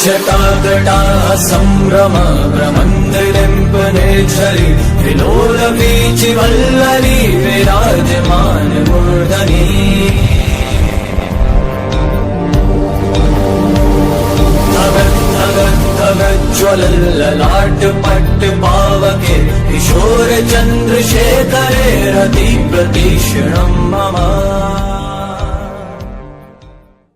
जटाजटाः सम्भ्रम भ्रमन्दिलिम्पनेच्छरि विलोलवीचिवल्लरी विराजमानमूर्धनि ज्वलल्ललाटपट्ट पावके किशोर चन्द्रशेखरे रति प्रतीक्षणं मम।